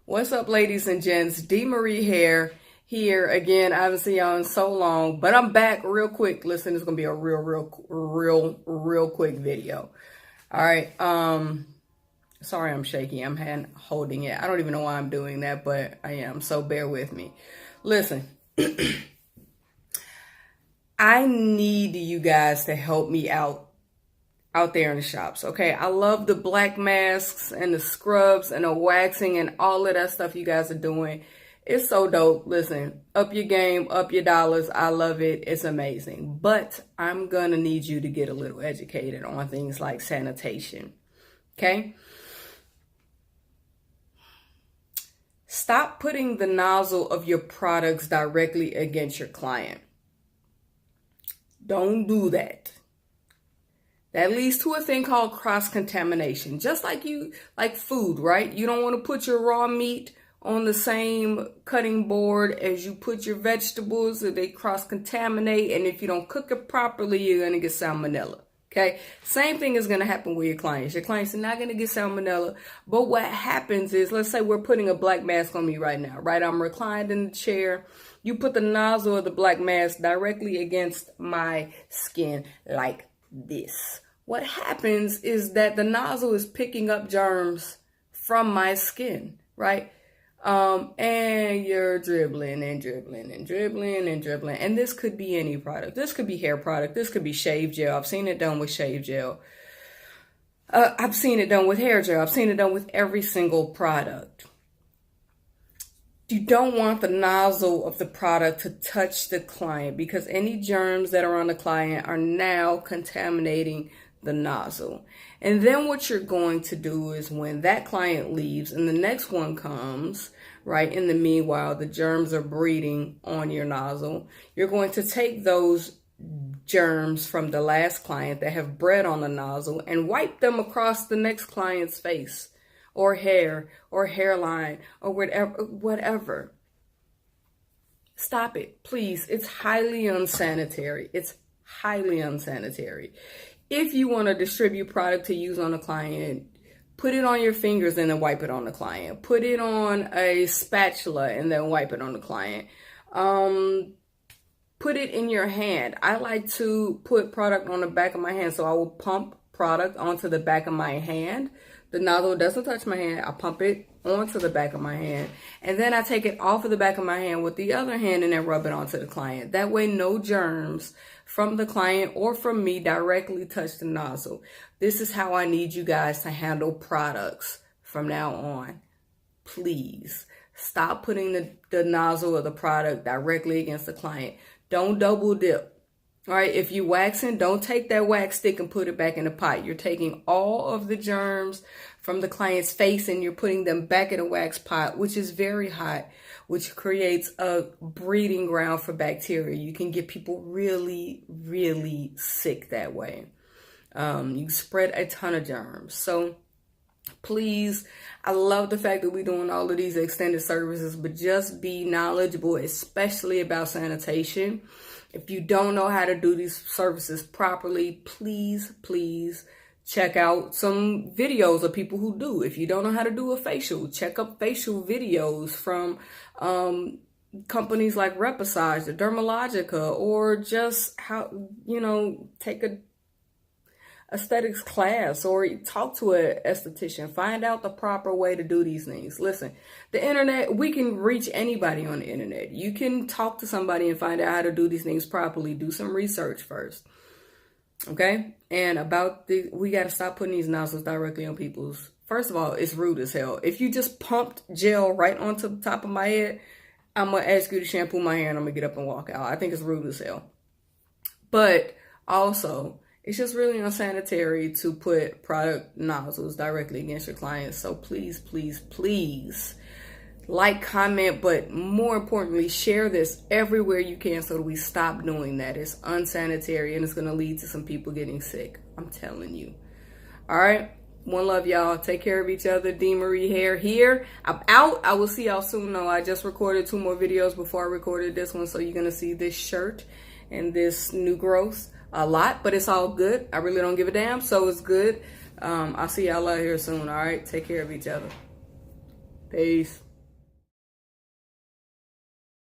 What's up, ladies and gents? D. Marie hair here again. I haven't seen y'all in so long, but I'm back real quick. Listen, it's gonna be a real quick video. All right. Sorry, I'm shaky. I'm holding it. I don't even know why I'm doing that, but I am. So bear with me. Listen, I need you guys to help me out there in the shops. Okay, I love the black masks and the scrubs and the waxing and all of that stuff you guys are doing. It's so dope. Listen, up your game, up your dollars. I love it. It's amazing. But I'm gonna need you to get a little educated on things like sanitation. Okay, stop putting the nozzle of your products directly against your client. Don't do that. That leads to a thing called cross-contamination. Just like food, right? You don't want to put your raw meat on the same cutting board as you put your vegetables, or they cross-contaminate, and if you don't cook it properly, you're going to get salmonella. Okay? Same thing is going to happen with your clients. Your clients are not going to get salmonella, but what happens is, let's say we're putting a black mask on me right now, right? I'm reclined in the chair. You put the nozzle of the black mask directly against my skin like this. What happens is that the nozzle is picking up germs from my skin, right? And you're dribbling and dribbling and dribbling and dribbling. And this could be any product. This could be hair product. This could be shave gel. I've seen it done with shave gel. I've seen it done with hair gel. I've seen it done with every single product. You don't want the nozzle of the product to touch the client, because any germs that are on the client are now contaminating the nozzle. And then what you're going to do is, when that client leaves and the next one comes, right, in the meanwhile, the germs are breeding on your nozzle. You're going to take those germs from the last client that have bred on the nozzle and wipe them across the next client's face, or hair, or hairline, or whatever. Stop it, please. It's highly unsanitary. It's highly unsanitary. If you want to distribute product to use on a client, put it on your fingers and then wipe it on the client. Put it on a spatula and then wipe it on the client. Put it in your hand. I like to put product on the back of my hand, so I will pump product onto the back of my hand. The nozzle doesn't touch my hand. I pump it onto the back of my hand, and then I take it off of the back of my hand with the other hand and then rub it onto the client. That way no germs from the client or from me directly touch the nozzle. This is how I need you guys to handle products from now on. Please stop putting the nozzle of the product directly against the client. Don't double dip. All right, if you're waxing, don't take that wax stick and put it back in the pot. You're taking all of the germs from the client's face and you're putting them back in a wax pot, which is very hot, which creates a breeding ground for bacteria. You can get people really, really sick that way. You spread a ton of germs. So please, I love the fact that we're doing all of these extended services, but just be knowledgeable, especially about sanitation. If you don't know how to do these services properly, please check out some videos of people who do. If you don't know how to do a facial, check up facial videos from companies like Reposage, the Dermalogica, or just how, take a aesthetics class or talk to an esthetician. Find out the proper way to do these things. Listen, the internet, we can reach anybody on the internet. You can talk to somebody and find out how to do these things properly. Do some research first. Okay? And we got to stop putting these nozzles directly on people's. First of all, it's rude as hell. If you just pumped gel right onto the top of my head, I'm going to ask you to shampoo my hair and I'm going to get up and walk out. I think it's rude as hell. But also, it's just really unsanitary to put product nozzles directly against your clients. So please like, comment, but more importantly, share this everywhere you can so that we stop doing that. It's unsanitary and it's going to lead to some people getting sick. I'm telling you. All right. One love, y'all. Take care of each other. D. Marie hair here. I'm out. I will see y'all soon. No, I just recorded 2 more videos before I recorded this one. So you're going to see this shirt and this new growth a lot, but it's all good. I really don't give a damn, so it's good. I'll see y'all out here soon. All right, take care of each other. Peace.